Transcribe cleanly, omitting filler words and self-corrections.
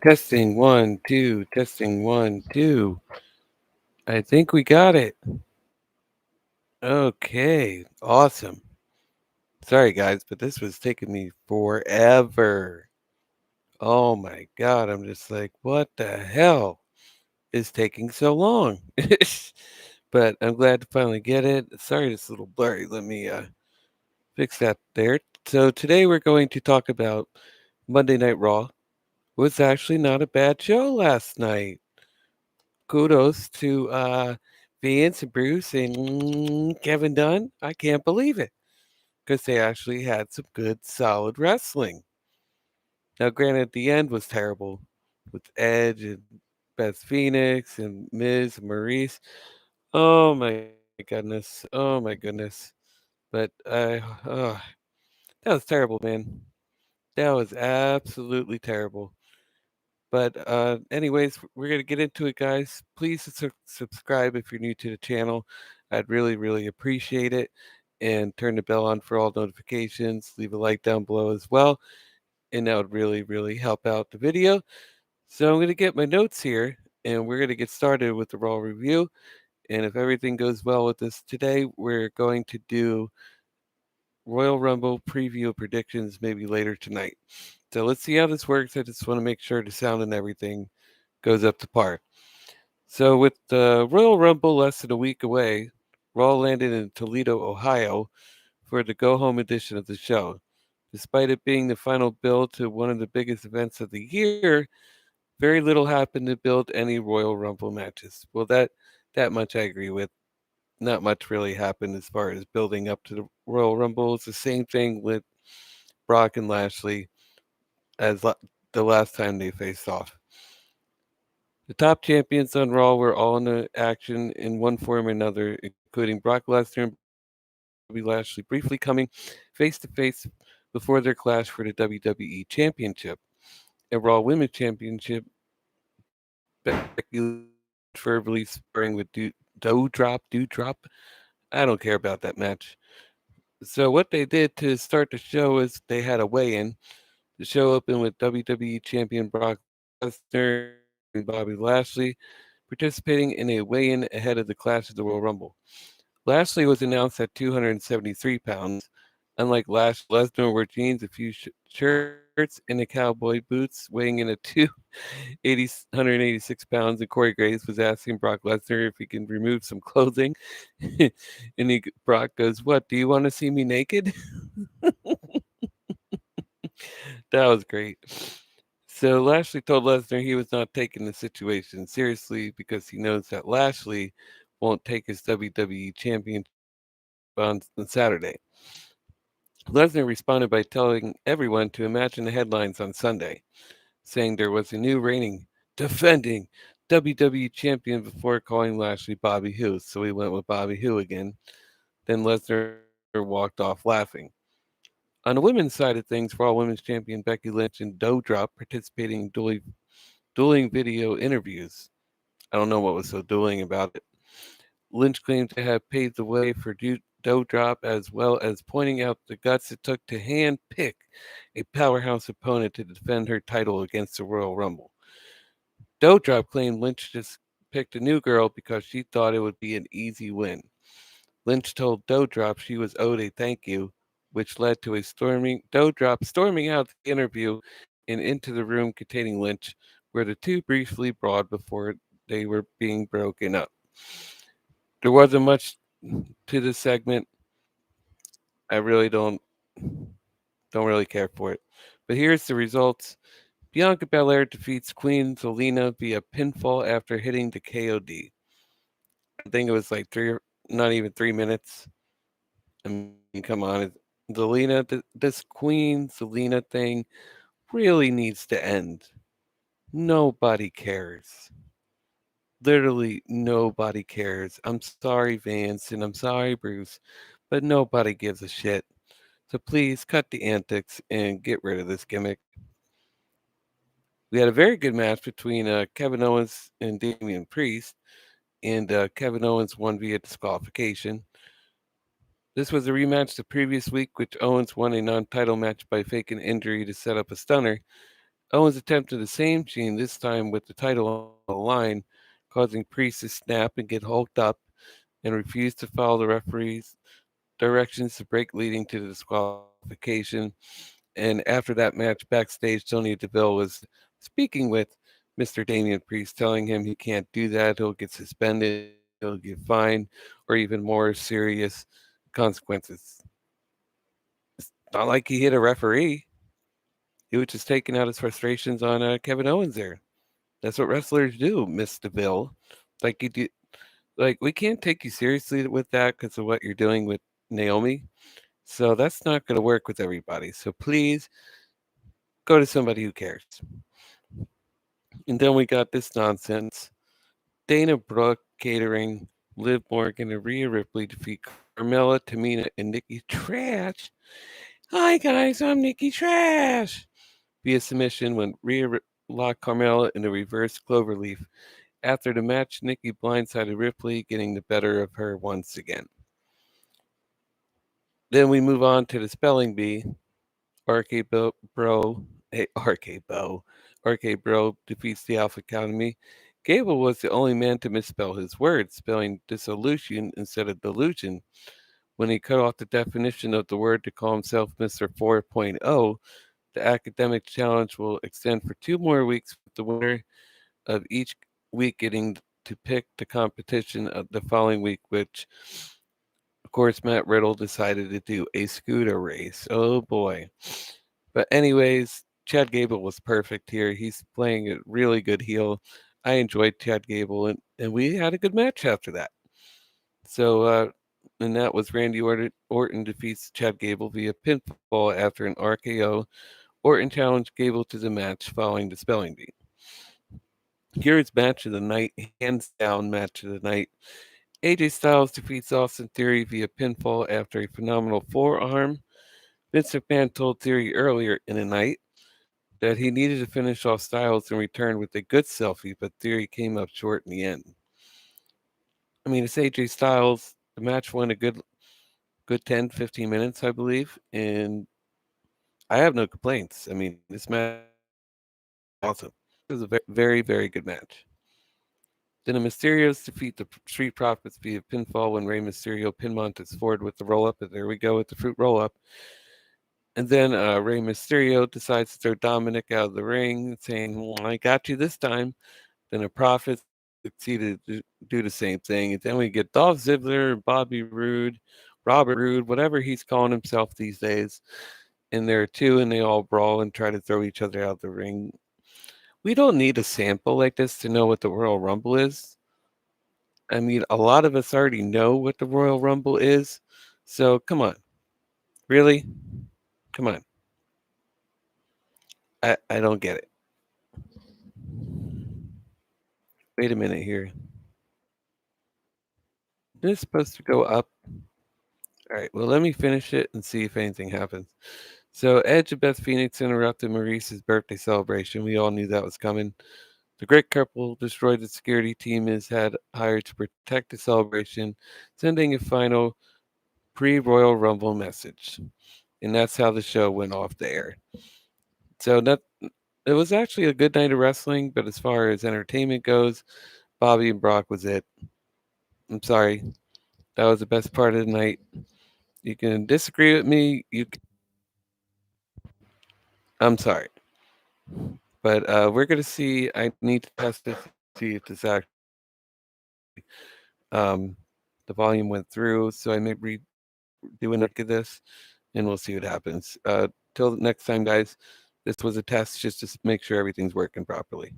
Testing one, two, testing one, two. I think we got it. Okay, awesome. Sorry, guys, but this was taking me forever. Oh my God, I'm just like, what the hell is taking so long? But I'm glad to finally get it. Sorry, it's a little blurry. Let me fix that there. So today we're going to talk about Monday Night Raw. Was actually not a bad show last night. Kudos to Vince and Bruce and Kevin Dunn. I can't believe it because they actually had some good, solid wrestling. Now, granted, the end was terrible with Edge and Beth Phoenix and Miz and Maurice. Oh my goodness. Oh my goodness. But that was terrible, man. That was absolutely terrible. But anyways, we're gonna get into it, guys. Please subscribe if you're new to the channel. I'd really, really appreciate it. And turn the bell on for all notifications. Leave a like down below as well, and that would really, really help out the video. So I'm gonna get my notes here, and we're gonna get started with the Raw review. And if everything goes well with this today, we're going to do Royal Rumble preview predictions maybe later tonight. So let's see how this works. I just want to make sure the sound and everything goes up to par. So, with the Royal Rumble less than a week away, Raw landed in Toledo, Ohio for the go home edition of the show. Despite it being the final build to one of the biggest events of the year, very little happened to build any Royal Rumble matches. Well, that much I agree with. Not much really happened as far as building up to the Royal Rumble. It's the same thing with Brock and Lashley as the last time they faced off. The top champions on Raw were all in the action in one form or another, including Brock Lesnar and Bobby Lashley briefly coming face to face before their clash for the WWE Championship. At Raw Women's Championship, Becky Lynch verbally sparring with Doudrop. I don't care about that match. So what they did to start the show is they had a weigh-in. The show opened with WWE Champion Brock Lesnar and Bobby Lashley participating in a weigh-in ahead of the Clash of the Royal Rumble. Lashley was announced at 273 pounds. Unlike Lesnar wore jeans, a few shirts, and a cowboy boots, weighing in at 186 pounds. And Corey Graves was asking Brock Lesnar if he can remove some clothing. And Brock goes, "What, do you want to see me naked?" That was great. So Lashley told Lesnar he was not taking the situation seriously because he knows that Lashley won't take his WWE Championship on Saturday. Lesnar responded by telling everyone to imagine the headlines on Sunday, saying there was a new reigning, defending WWE champion before calling Lashley Bobby Who. So he went with Bobby Who again. Then Lesnar walked off laughing. On the women's side of things, Raw Women's Champion Becky Lynch and Doudrop participating in dueling video interviews. I don't know what was so dueling about it. Lynch claimed to have paved the way for Doudrop as well as pointing out the guts it took to hand pick a powerhouse opponent to defend her title against the Royal Rumble. Doudrop claimed Lynch just picked a new girl because she thought it would be an easy win. Lynch told Doudrop she was owed a thank you, which led to a Doudrop storming out the interview and into the room containing Lynch, where the two briefly brawled before they were being broken up. There wasn't much to this segment. I really don't really care for it. But here's the results. Bianca Belair defeats Queen Zelina via pinfall after hitting the KOD. I think it was like not even 3 minutes. I mean, come on, Zelina, this Queen Zelina thing really needs to end. Nobody cares. Literally, nobody cares. I'm sorry, Vance, and I'm sorry, Bruce, but nobody gives a shit. So please cut the antics and get rid of this gimmick. We had a very good match between Kevin Owens and Damian Priest, and Kevin Owens won via disqualification. This was a rematch the previous week, which Owens won a non title match by faking injury to set up a stunner. Owens attempted the same chain, this time with the title on the line, causing Priest to snap and get hulked up and refuse to follow the referee's directions to break, leading to the disqualification. And after that match backstage, Sonya Deville was speaking with Mr. Damian Priest, telling him he can't do that. He'll get suspended, he'll get fined, or even more serious consequences. It's not like he hit a referee. He was just taking out his frustrations on Kevin Owens there. That's what wrestlers do, Miss Deville. Like you do, like we can't take you seriously with that because of what you're doing with Naomi. So that's not going to work with everybody. So please go to somebody who cares. And then we got this nonsense. Dana Brooke catering, Liv Morgan, and Rhea Ripley defeat Carmella, Tamina, and Nikki Trash. Hi guys, I'm Nikki Trash. Via submission when Rhea locked Carmella in a reverse cloverleaf. After the match, Nikki blindsided Ripley, getting the better of her once again. Then we move on to the spelling bee. RK Bro, hey, RK Bo. RK Bro defeats the Alpha Academy. Gable was the only man to misspell his words, spelling dissolution instead of delusion. When he cut off the definition of the word to call himself Mr. 4.0, the academic challenge will extend for 2 more weeks, with the winner of each week getting to pick the competition of the following week, which, of course, Matt Riddle decided to do a scooter race. Oh boy. But anyways, Chad Gable was perfect here. He's playing a really good heel. I enjoyed Chad Gable, and we had a good match after that. So, and that was Randy Orton defeats Chad Gable via pinfall after an RKO. Orton challenged Gable to the match following the spelling bee. Here's match of the night, hands down match of the night. AJ Styles defeats Austin Theory via pinfall after a phenomenal forearm. Vince McMahon told Theory earlier in the night that he needed to finish off Styles and return with a good selfie, but Theory came up short in the end. I mean, it's AJ Styles. The match went a good 10, 15 minutes, I believe, and I have no complaints. I mean, this match was awesome. It was a very, very good match. Then the Mysterios defeat the Street Profits via pinfall when Rey Mysterio pin Montez Ford with the roll up. And there we go with the fruit roll up. And then Rey Mysterio decides to throw Dominic out of the ring, saying, well, I got you this time. Then the Profits succeeded to do the same thing. And then we get Dolph Ziggler, Bobby Roode, Robert Roode, whatever he's calling himself these days. And there are two, and they all brawl and try to throw each other out of the ring. We don't need a sample like this to know what the Royal Rumble is. I mean, a lot of us already know what the Royal Rumble is. So come on. Really? Come on. I don't get it. Wait a minute here. This is supposed to go up. All right, well, let me finish it and see if anything happens. So, Edge and Beth Phoenix interrupted Maurice's birthday celebration. We all knew that was coming. The Great Couple destroyed the security team is had hired to protect the celebration, sending a final pre-Royal Rumble message. And that's how the show went off the air. So it was actually a good night of wrestling, but as far as entertainment goes, Bobby and Brock was it. I'm sorry. That was the best part of the night. You can disagree with me. I'm sorry. But we're going to see. I need to test this to see if this actually um, the volume went through. So I may do a look at this and we'll see what happens. Till next time, guys, this was a test just to make sure everything's working properly.